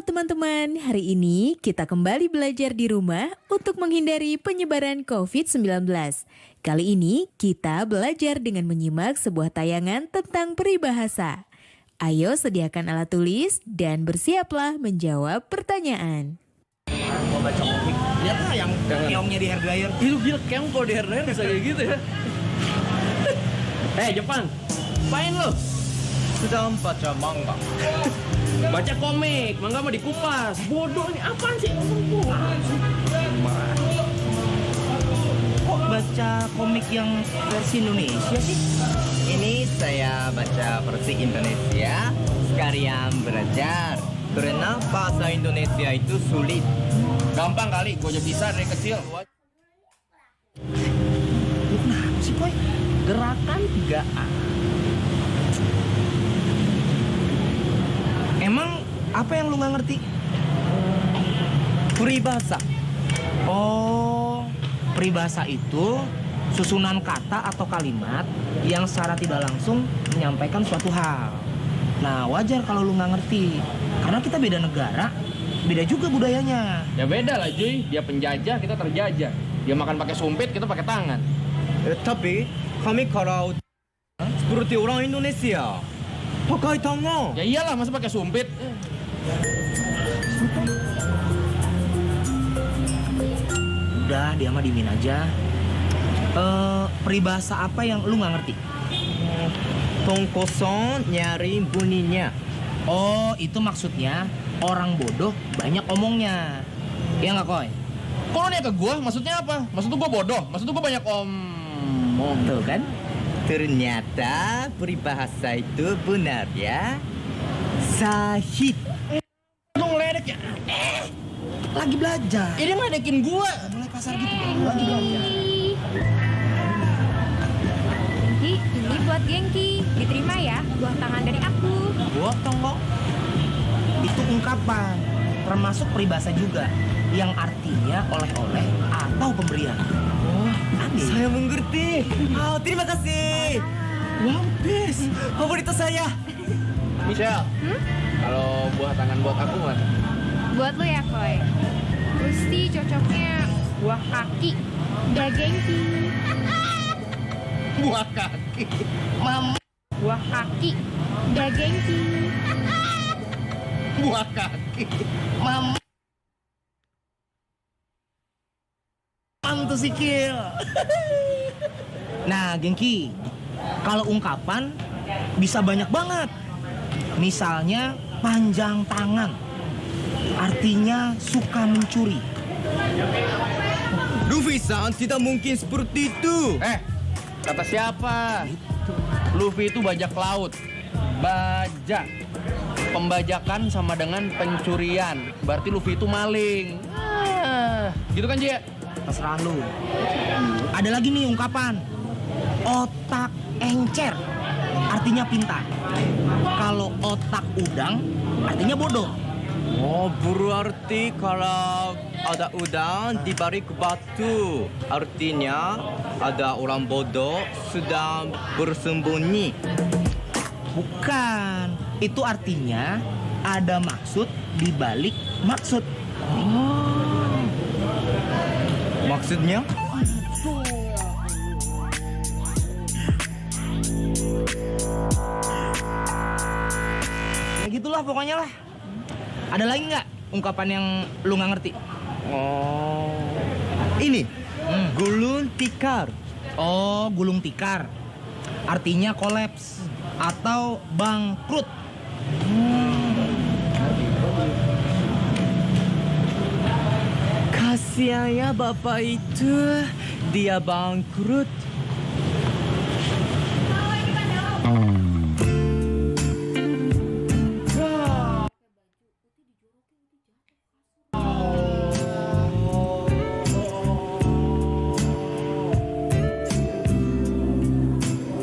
teman-teman, hari ini kita kembali belajar di rumah untuk menghindari penyebaran COVID-19. Kali ini kita belajar dengan menyimak sebuah tayangan tentang peribahasa. Ayo sediakan alat tulis dan bersiaplah menjawab pertanyaan. Mau baca komik, lihat lah yang keongnya di hair dryer. Itu gila, keong kalau di hair dryer bisa kayak gitu ya. Jepang, apain lo? Sedang baca manga. Baca komik, mangga mah dikupas. Bodoh ini apaan sih? Kok baca komik yang versi Indonesia sih? Ini saya baca versi Indonesia sekalian belajar. Karena bahasa Indonesia itu sulit. Gampang kali, gue aja bisa dari kecil. Lu kenapa sih, Boy? Gerakan 3A. Emang apa yang lu nggak ngerti? Peribahasa. Oh, peribahasa itu susunan kata atau kalimat yang secara tidak langsung menyampaikan suatu hal. Nah, wajar kalau lu nggak ngerti. Karena kita beda negara, beda juga budayanya. Ya beda lah cuy, dia penjajah, kita terjajah. Dia makan pakai sumpit, kita pakai tangan. Tapi kami kalau seperti orang Indonesia pakai tangan. Ya iyalah, masa pakai sumpit? Udah, dia mah diemin aja. Peribahasa apa yang lu nggak ngerti? Tong kosong nyari bunyinya. Oh, itu maksudnya orang bodoh banyak omongnya. Iya nggak, Koy? Kok lu nanya ke gue? Maksudnya apa? Maksud gue bodoh? Maksud gue banyak omong. Tuh kan? Ternyata peribahasa itu benar ya. Sahih. Lu ngeledek ya? Lagi belajar. Ini ngeledekin gue. Mulai kasar gitu. Lagi belajar. Gengki, ini buat Gengki. Diterima ya, buah tangan dari aku. Buat tongkok. Itu ungkapan, termasuk peribahasa juga, yang artinya oleh-oleh atau pemberian. Oh, aneh. Saya mengerti. Oh, terima kasih. Wow, best. Favorit saya. Michelle, kalau buah tangan buat aku mana? Buat lo ya, Koy. Gusti cocoknya buah kaki. Udah Gengki. Buah kaki. Mam. Buah kaki. Udah Gengki. Buah kaki. Mam. Mantu sikil. Nah, Gengki, kalau ungkapan bisa banyak banget. Misalnya panjang tangan, artinya suka mencuri. Luffy-san tidak mungkin seperti itu. Kata siapa? Luffy itu bajak laut. Bajak. Pembajakan sama dengan pencurian. Berarti Luffy itu maling. Gitu kan, Jia? Terserah lu. Ada lagi nih ungkapan. Otak encer, artinya pintar. Kalau otak udang, artinya bodoh. Oh, berarti kalau ada udang di balik batu, artinya ada orang bodoh sedang bersembunyi. Bukan. Itu artinya ada maksud di balik maksud. Maksudnya? Ya gitulah pokoknya lah. Ada lagi nggak ungkapan yang lu nggak ngerti? Oh, ini gulung tikar. Oh, gulung tikar. Artinya kolaps atau bangkrut. Kasihan ya bapak itu, dia bangkrut.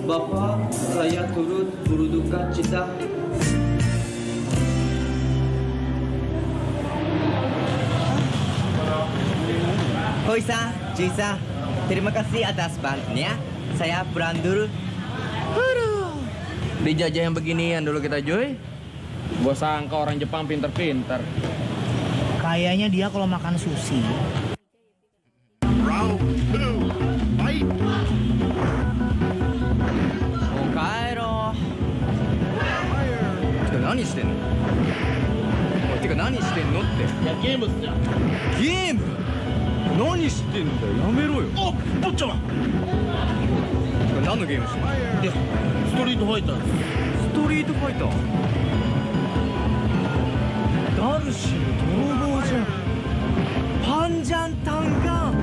Bapak, saya turut berduka cita. Hoisa, Jisa, terima kasih atas bantuannya. Saya pulang dulu. Dijajah yang beginian dulu kita, Joy. Gua sangka orang Jepang pinter-pinter. Kayaknya dia kalau makan sushi. Round 2, fight! もう帰ろう。てか何してんの？おいてか何してんのって。いや、ゲームっすよ。ゲーム？何してんだよ。やめろよ。お、坊ちゃま。何のゲームしてんの？いや、ストリートファイターです。ストリートファイター？ダルシム泥棒じゃん。パンジャンタンガン。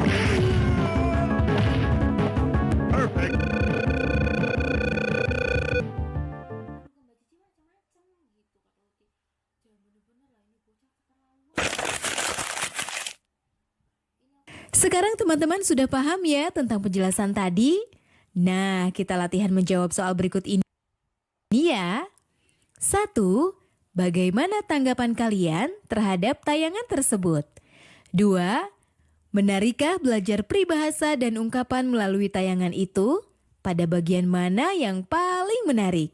Sekarang teman-teman sudah paham ya tentang penjelasan tadi? Nah, kita latihan menjawab soal berikut ini ya. 1. Bagaimana tanggapan kalian terhadap tayangan tersebut? 2. Menarikkah belajar peribahasa dan ungkapan melalui tayangan itu? Pada bagian mana yang paling menarik?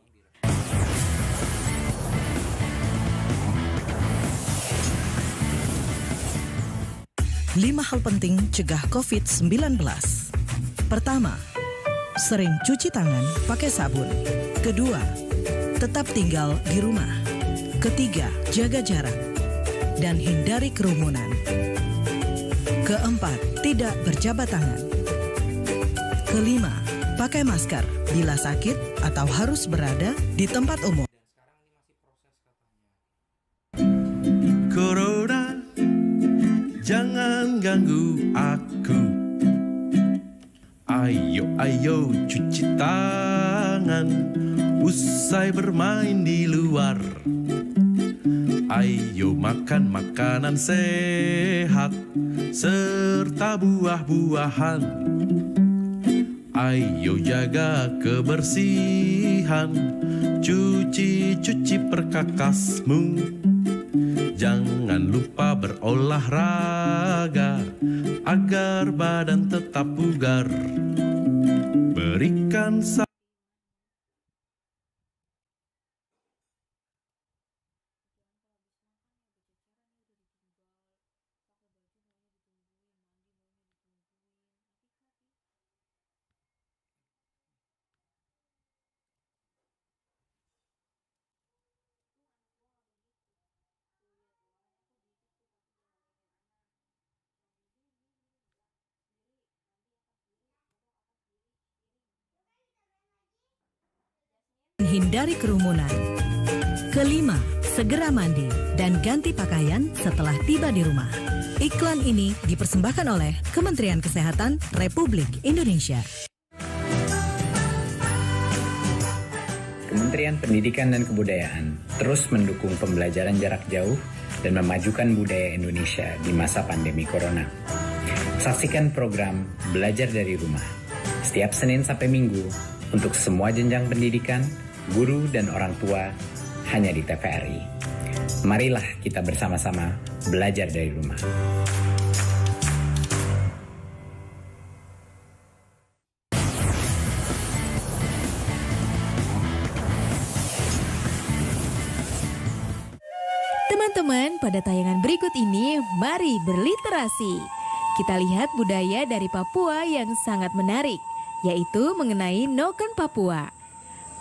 Lima hal penting cegah COVID-19. Pertama, sering cuci tangan pakai sabun. Kedua, tetap tinggal di rumah. Ketiga, jaga jarak dan hindari kerumunan. Keempat, tidak berjabat tangan. Kelima, pakai masker bila sakit atau harus berada di tempat umum. Corona, jangan ganggu aku. Ayo, ayo cuci tangan usai bermain di luar. Ayo makan makanan sehat serta buah-buahan. Ayo jaga kebersihan, cuci perkakasmu. Jangan lupa berolahraga agar badan tetap bugar. Berikan hindari kerumunan. Kelima, segera mandi dan ganti pakaian setelah tiba di rumah. Iklan ini dipersembahkan oleh Kementerian Kesehatan Republik Indonesia. Kementerian Pendidikan dan Kebudayaan terus mendukung pembelajaran jarak jauh dan memajukan budaya Indonesia di masa pandemi Corona. Saksikan program Belajar dari Rumah setiap Senin sampai Minggu untuk semua jenjang pendidikan, guru dan orang tua hanya di TVRI. Marilah kita bersama-sama belajar dari rumah. Teman-teman, pada tayangan berikut ini, mari berliterasi. Kita lihat budaya dari Papua yang sangat menarik, yaitu mengenai Noken Papua.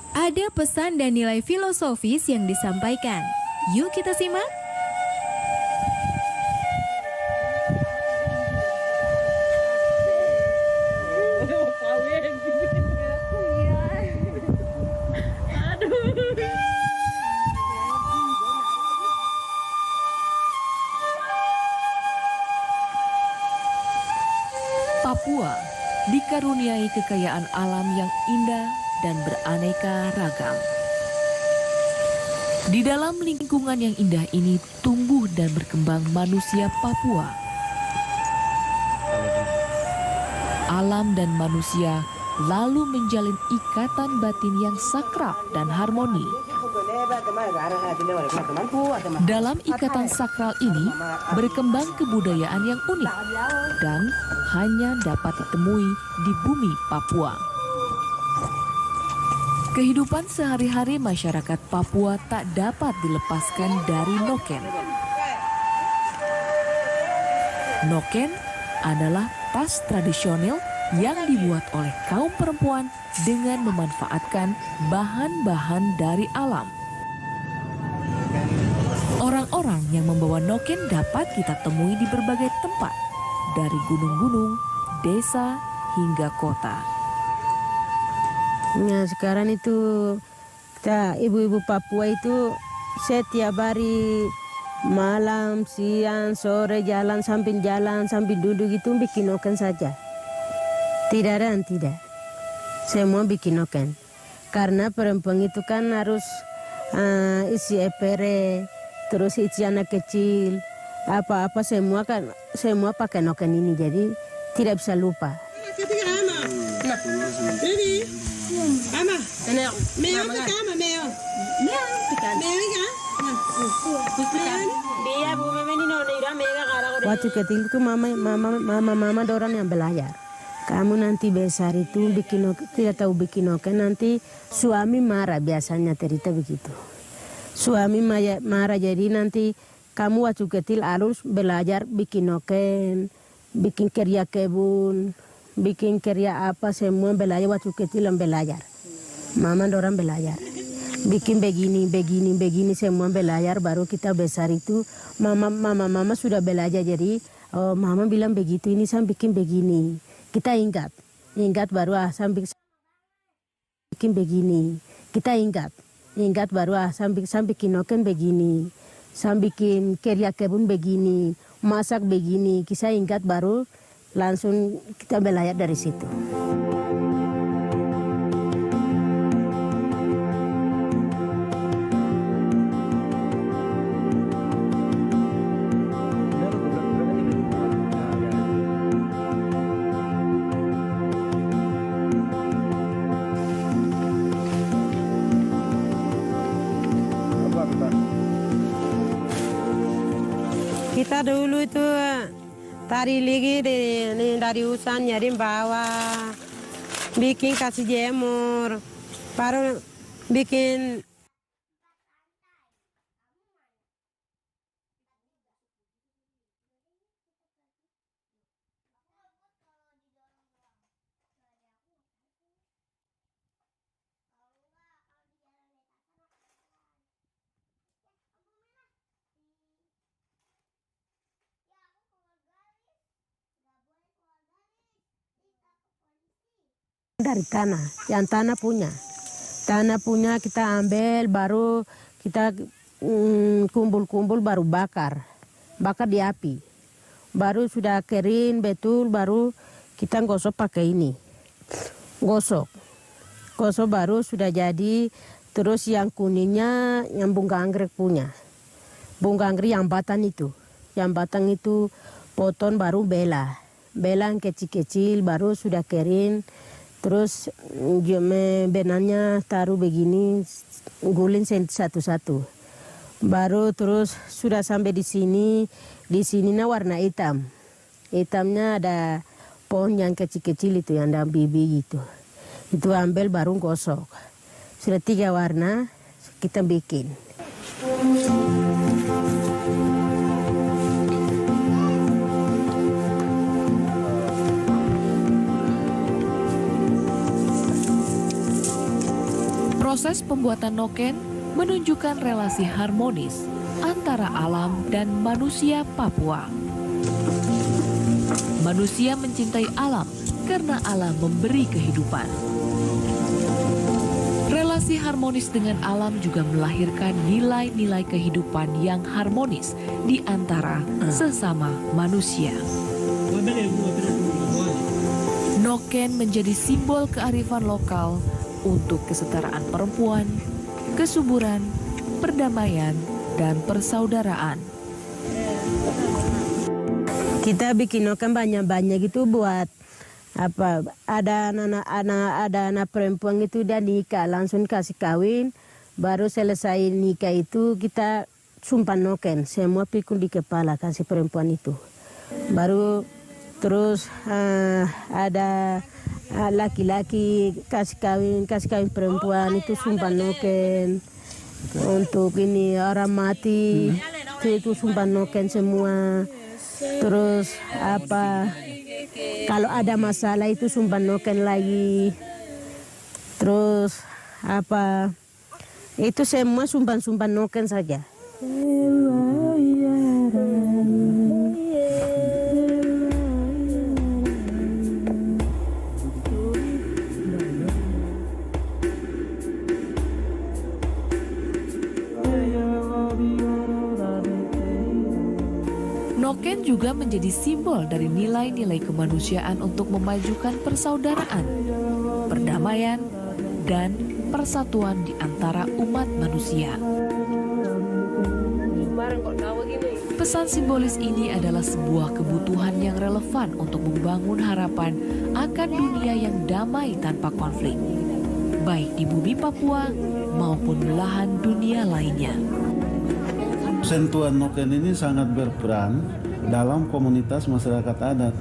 Ada pesan dan nilai filosofis yang disampaikan. Yuk kita simak. Papua dikaruniai kekayaan alam yang indah dan beraneka ragam. Di dalam lingkungan yang indah ini tumbuh dan berkembang manusia Papua. Alam dan manusia lalu menjalin ikatan batin yang sakral dan harmoni. Dalam ikatan sakral ini berkembang kebudayaan yang unik dan hanya dapat ditemui di bumi Papua. Kehidupan sehari-hari masyarakat Papua tak dapat dilepaskan dari Noken. Noken adalah tas tradisional yang dibuat oleh kaum perempuan dengan memanfaatkan bahan-bahan dari alam. Orang-orang yang membawa noken dapat kita temui di berbagai tempat, dari gunung-gunung, desa, hingga kota. Nah, sekarang itu kita ibu-ibu Papua itu setiap hari malam, siang, sore jalan sambil duduk itu bikin noken saja. Tidak ada yang tidak. Semua bikin noken. Karena perempuan itu kan harus isi epere, terus isi anak kecil, apa-apa semua pakai noken ini, jadi tidak bisa lupa. Waktu kecil itu mama dorang yang belajar. Kamu nanti besar itu tidak tahu bikin noken, nanti suami marah, biasanya cerita begitu. Suami marah, jadi nanti kamu waktu kecil harus belajar bikin noken, bikin kerja kebun, bikin kerja apa, semua belajar waktu kecil yang belajar. Mama dorang belajar. Bikin begini semua belajar, baru kita besar itu mama sudah belajar, jadi mama bilang begitu, ini saya bikin begini. Kita ingat baru sampai bikin begini. Kita ingat baru sampai bikin noken begini. Sampai bikin kerja kebun begini, masak begini. Kita ingat baru langsung kita belajar dari situ. Kita dulu itu tari lagi dari hutan nyari bawah, bikin kasih jemur, baru bikin dari tanah, yang tanah punya kita ambil, baru kita kumpul-kumpul, baru bakar di api, baru sudah kering betul, baru kita gosok pakai ini, gosok baru sudah jadi. Terus yang kuningnya yang bunga anggrek punya, bunga anggrek yang batang itu potong, baru bela yang kecil-kecil, baru sudah kering. Terus benangnya taruh begini, guling satu-satu. Baru terus sudah sampai di sini warna hitam. Hitamnya ada pohon yang kecil-kecil itu, yang ada bibi gitu. Itu ambil baru gosok. Sudah 3 warna kita bikin. Proses pembuatan noken menunjukkan relasi harmonis antara alam dan manusia Papua. Manusia mencintai alam karena alam memberi kehidupan. Relasi harmonis dengan alam juga melahirkan nilai-nilai kehidupan yang harmonis di antara sesama manusia. Noken menjadi simbol kearifan lokal untuk kesetaraan perempuan, kesuburan, perdamaian, dan persaudaraan. Kita bikin noken banyak-banyak gitu buat apa? Ada anak perempuan itu dia nikah, langsung kasih kawin, baru selesai nikah itu kita sumpah noken, semua pikul di kepala kasih perempuan itu. Baru terus ada laki-laki kasih kawin perempuan itu sumpah noken. Untuk ini orang mati itu sumpah noken semua. Terus kalau ada masalah itu sumban noken lagi. Terus itu semua sumban noken saja. Noken juga menjadi simbol dari nilai-nilai kemanusiaan untuk memajukan persaudaraan, perdamaian, dan persatuan di antara umat manusia. Pesan simbolis ini adalah sebuah kebutuhan yang relevan untuk membangun harapan akan dunia yang damai tanpa konflik, baik di bumi Papua maupun belahan dunia lainnya. Sentuhan noken ini sangat berperan dalam komunitas masyarakat adat.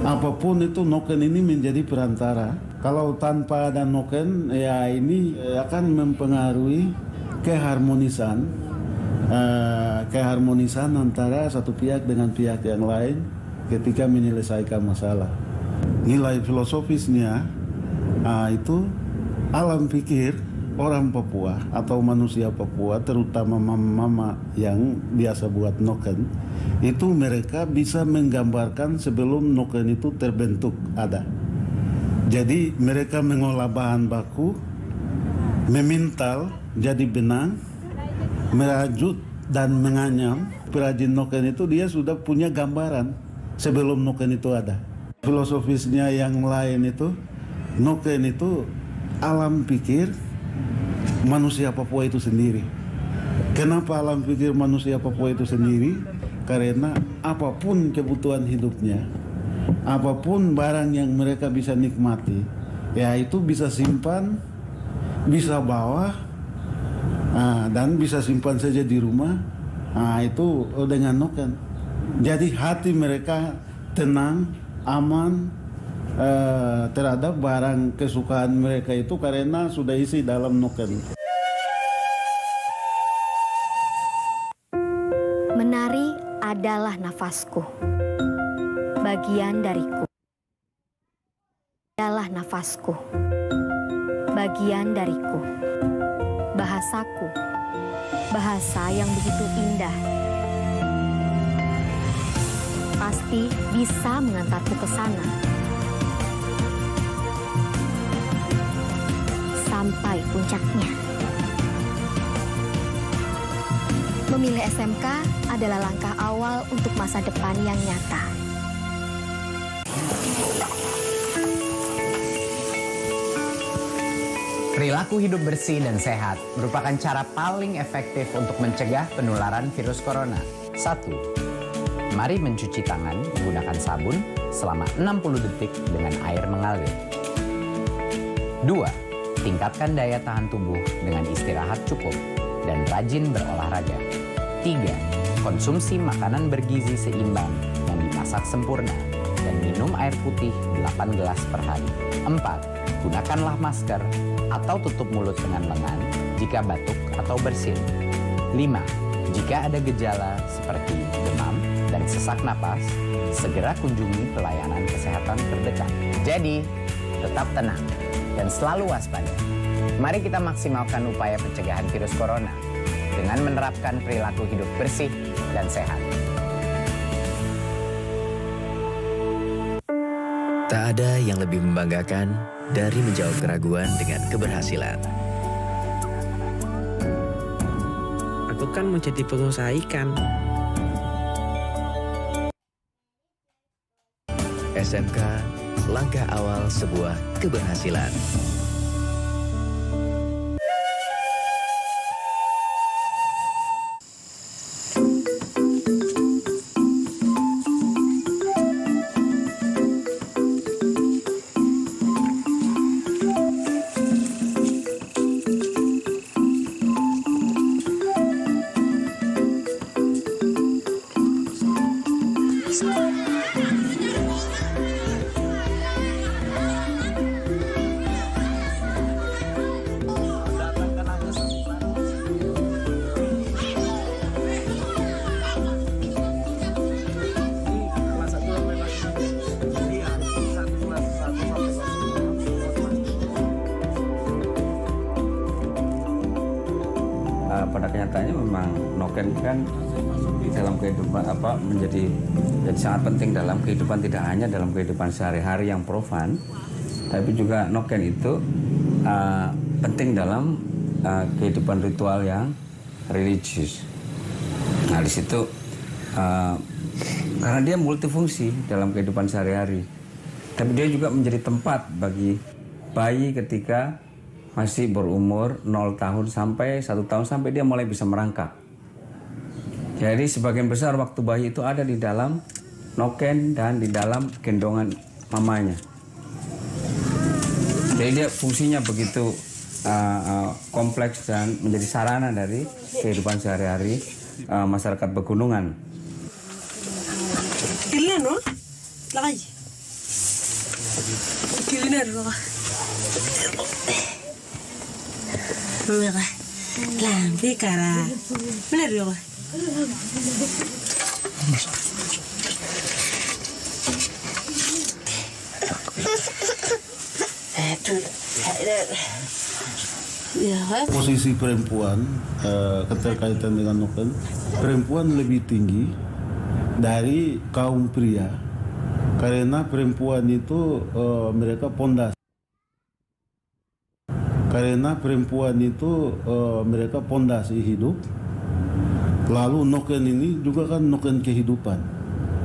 Apapun itu noken ini menjadi perantara. Kalau tanpa ada noken, ya ini akan mempengaruhi keharmonisan antara satu pihak dengan pihak yang lain ketika menyelesaikan masalah. Nilai filosofisnya itu alam pikir orang Papua atau manusia Papua, terutama mama-mama yang biasa buat noken, itu mereka bisa menggambarkan sebelum noken itu terbentuk ada. Jadi mereka mengolah bahan baku, memintal jadi benang, merajut dan menganyam. Perajin noken itu dia sudah punya gambaran sebelum noken itu ada. Filosofisnya yang lain itu, noken itu alam pikir manusia Papua itu sendiri. Kenapa alam pikir manusia Papua itu sendiri? Karena apapun kebutuhan hidupnya, apapun barang yang mereka bisa nikmati, ya itu bisa simpan, bisa bawa, dan bisa simpan saja di rumah. Itu dengan noken. Jadi hati mereka tenang, aman terhadap barang kesukaan mereka itu karena sudah isi dalam noken. Menari adalah nafasku, bagian dariku. Adalah nafasku, bagian dariku. Bahasaku, bahasa yang begitu indah, pasti bisa mengantarku ke sana. Sampai puncaknya. Memilih SMK adalah langkah awal untuk masa depan yang nyata. Perilaku hidup bersih dan sehat merupakan cara paling efektif untuk mencegah penularan virus corona. 1. Mari mencuci tangan menggunakan sabun selama 60 detik dengan air mengalir. 2. Tingkatkan daya tahan tubuh dengan istirahat cukup dan rajin berolahraga. 3. Konsumsi makanan bergizi seimbang yang dimasak sempurna dan minum air putih 8 gelas per hari. 4. Gunakanlah masker atau tutup mulut dengan lengan jika batuk atau bersin. 5. Jika ada gejala seperti demam dan sesak napas, segera kunjungi pelayanan kesehatan terdekat. Jadi, tetap tenang dan selalu waspada. Mari kita maksimalkan upaya pencegahan virus corona dengan menerapkan perilaku hidup bersih dan sehat. Tak ada yang lebih membanggakan dari menjawab keraguan dengan keberhasilan. Aku kan mau jadi pengusaha ikan. SMK, langkah awal sebuah keberhasilan. pada kenyataannya memang noken kan di dalam kehidupan menjadi sangat penting dalam kehidupan, tidak hanya dalam kehidupan sehari-hari yang profan, tapi juga noken itu penting dalam kehidupan ritual yang religius. Nah di situ karena dia multifungsi dalam kehidupan sehari-hari, tapi dia juga menjadi tempat bagi bayi ketika masih berumur 0 tahun sampai 1 tahun sampai dia mulai bisa merangkak. Jadi sebagian besar waktu bayi itu ada di dalam noken dan di dalam gendongan mamanya. Jadi dia fungsinya begitu kompleks dan menjadi sarana dari kehidupan sehari-hari masyarakat pegunungan. Lampi cara, benar ya? Posisi perempuan keterkaitan dengan noken, perempuan lebih tinggi dari kaum pria karena perempuan itu mereka pondasi. Karena perempuan itu mereka pondasi hidup. Lalu noken ini juga kan noken kehidupan,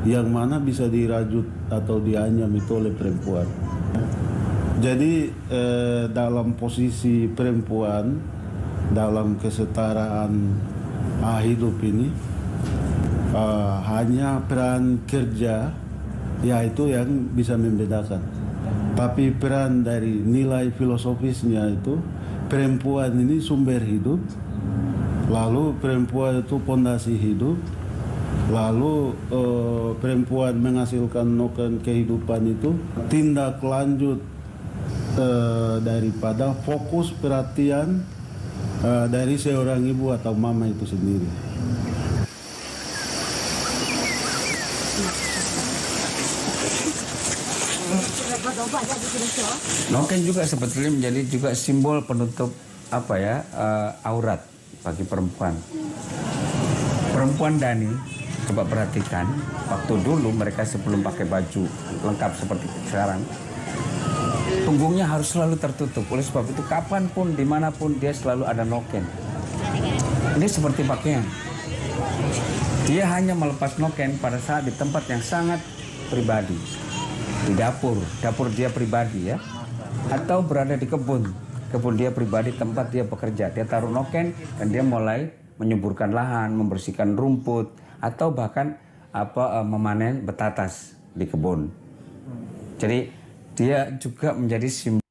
yang mana bisa dirajut atau dianyam itu oleh perempuan. Jadi dalam posisi perempuan dalam kesetaraan hidup ini hanya peran kerja yaitu yang bisa membedakan. Tapi peran dari nilai filosofisnya itu perempuan ini sumber hidup, lalu perempuan itu pondasi hidup, lalu perempuan menghasilkan noken kehidupan itu tindak lanjut daripada fokus perhatian dari seorang ibu atau mama itu sendiri. Noken juga sebetulnya menjadi juga simbol penutup aurat bagi perempuan. Perempuan Dani, coba perhatikan, waktu dulu mereka sebelum pakai baju lengkap seperti sekarang, punggungnya harus selalu tertutup. Oleh sebab itu kapanpun, dimanapun dia selalu ada noken. Ini seperti pakaian. Dia hanya melepas noken pada saat di tempat yang sangat pribadi. Di dapur dia pribadi ya, atau berada di kebun dia pribadi, tempat dia bekerja. Dia taruh noken dan dia mulai menyuburkan lahan, membersihkan rumput, atau bahkan memanen betatas di kebun. Jadi dia juga menjadi simbol.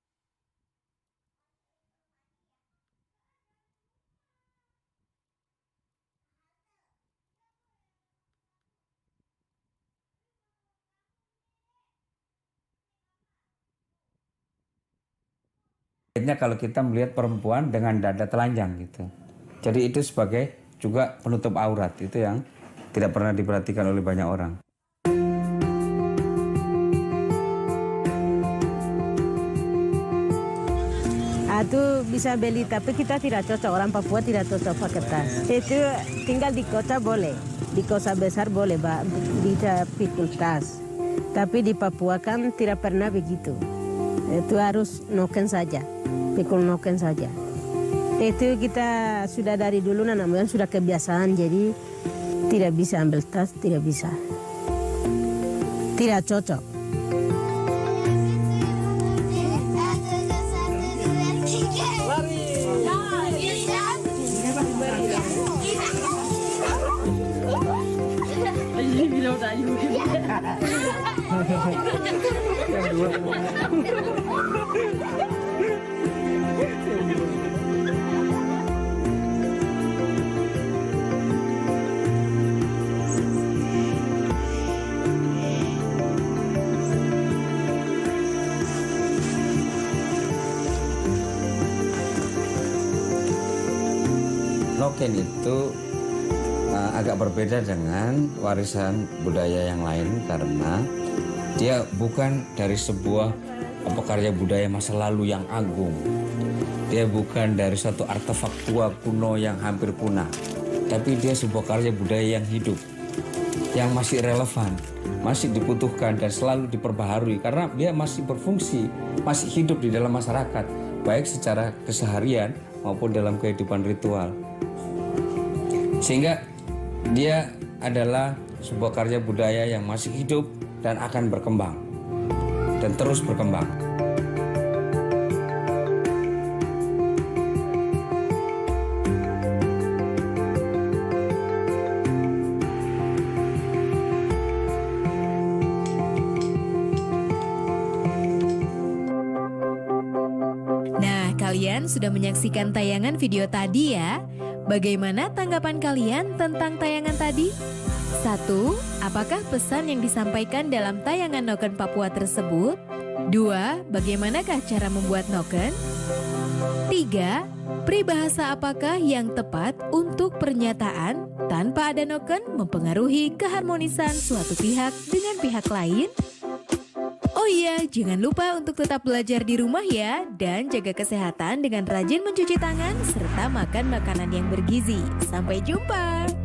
Kalau kita melihat perempuan dengan dada telanjang gitu. Jadi itu sebagai juga penutup aurat, itu yang tidak pernah diperhatikan oleh banyak orang. Itu bisa beli, tapi kita tidak cocok, orang Papua tidak cocok pakai tas. Itu tinggal di kota boleh, di kota besar boleh bisa pikul tas. Tapi di Papua kan tidak pernah begitu. Itu harus noken saja, pikul noken saja. Itu kita sudah dari dulu namanya sudah kebiasaan, jadi tidak bisa ambil tas, tidak bisa. Tidak cocok. Noken itu agak berbeda dengan warisan budaya yang lain karena dia bukan dari sebuah karya budaya masa lalu yang agung, Dia bukan dari suatu artefak tua kuno yang hampir punah, tapi dia sebuah karya budaya yang hidup, yang masih relevan, masih dibutuhkan dan selalu diperbaharui karena dia masih berfungsi, masih hidup di dalam masyarakat, baik secara keseharian maupun dalam kehidupan ritual. Sehingga dia adalah sebuah karya budaya yang masih hidup dan akan berkembang dan terus berkembang. Nah, kalian sudah menyaksikan tayangan video tadi ya? Bagaimana tanggapan kalian tentang tayangan tadi? 1. Apakah pesan yang disampaikan dalam tayangan Noken Papua tersebut? 2. Bagaimanakah cara membuat noken? 3. Peribahasa apakah yang tepat untuk pernyataan tanpa ada noken mempengaruhi keharmonisan suatu pihak dengan pihak lain? Oh iya, jangan lupa untuk tetap belajar di rumah ya, dan jaga kesehatan dengan rajin mencuci tangan serta makan makanan yang bergizi. Sampai jumpa!